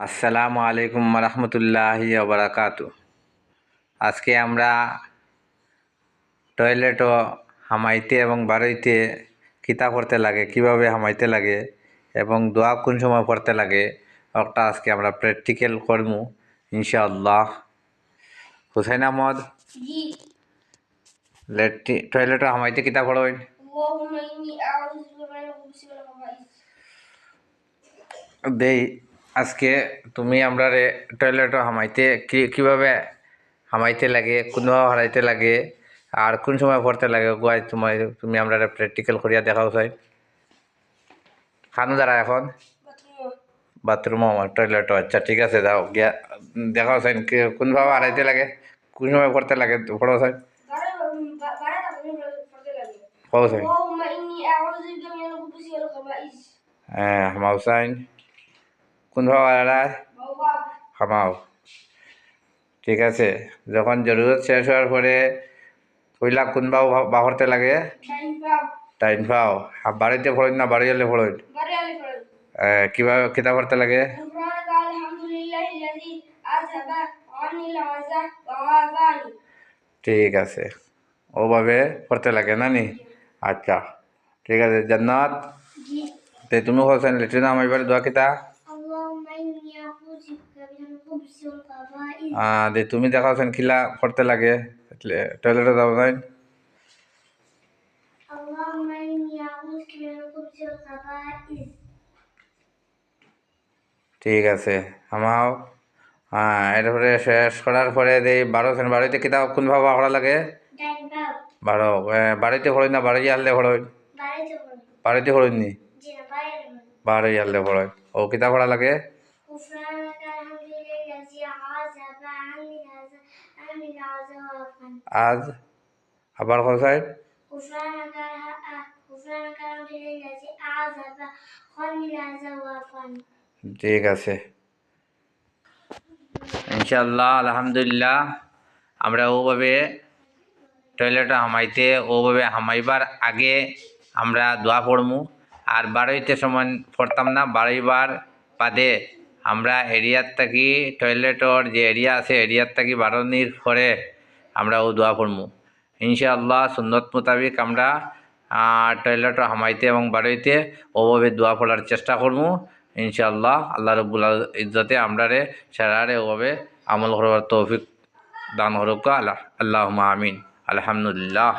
আসসালামু আলাইকুম রহমতুল্লাহি বারাকাতু। আজকে আমরা টয়লেটও হামাইতে এবং বাড়িতে কিতা করতে লাগে, কিভাবে হামাইতে লাগে এবং দোয়া কোন সময় পড়তে লাগে একটা আজকে আমরা প্র্যাকটিক্যাল করবো ইনশাআল্লাহ। হুসাইন আহমদ, টয়লেটও হামাইতে কিতা পড়বেন? দেই আজকে তুমি আমরা টয়লেটও হামাইতে কিভাবে হামাইতে লাগে, কোনভাবে হারাইতে লাগে আর কোন সময় পড়তে লাগে গোয়াই তুমি আমরা প্র্যাকটিক্যাল করিয়া দেখাও চাই। খানো দাঁড়া এখন বাথরুম আমার টয়লেটও, আচ্ছা ঠিক আছে, যাও গিয়া দেখাও চাই কোনভাবে হারাইতে লাগে, কোন সময় পড়তে লাগে পড়ো চাই। হ্যাঁ হামাও চাই, কোনভাবে হারায় হামাও। ঠিক আছে, যখন জরুরত শেষ হওয়ার পরে কইলা কোনভাবে বাহরতে লাগে টাইম পাও। বাড়িতে পড়েন না বাড়ি গেলে পড়েন? কিভাবে কিতাব পড়তে লাগে? ঠিক আছে, ওভাবে পড়তে লাগে না নি? আচ্ছা ঠিক আছে। জান্নাত তে তুমি বলছেন লেট্রিন আমার দোয়া কিতা দে তুমি দেখাওছেন খিলা পড়তে লাগে টয়লেটে যাও নাই? ঠিক আছে আমাও। হ্যাঁ এরপরে শেষ করার পরে দেই বাড়িতে কিতাব কোন ভাবে পড়া লাগে? বারো বাড়িতে পড়ই না বাড়ি আনলে পড়ই? বাড়িতে পড়ই নি বাড়ি আনলে পড়ই। ও কিতাব পড়া লাগে? আজ আবার কোথায়? ঠিক আছে ইনশাআল্লাহ আলহামদুলিল্লাহ। আমরা ওভাবে টয়লেটে হামাইতে ওভাবে হামাইবার আগে আমরা দোয়া পড়মু, আর বাড়িতে সময় পড়তাম না। বাড়িবার বাদে আমরা এরিয়ার থাকি টয়লেটর যে এরিয়া আছে এরিয়ার থাকি বাড়ানির পরে আমরা ও দোয়া পড়মু ইনশাআল্লাহ। সুন্নত মোতাবিক আমরা টয়লেটও হামাইতে এবং বাড়িতে ওভাবে দোয়া পড়ার চেষ্টা করবো ইনশাআল্লাহ। আল্লাহ রব্বুল ইজ্জতে আমরারে সারারে ওভাবে আমল করবার তৌফিক দান হরুক। আল্লাহুম্মা আমিন। আলহামদুলিল্লাহ।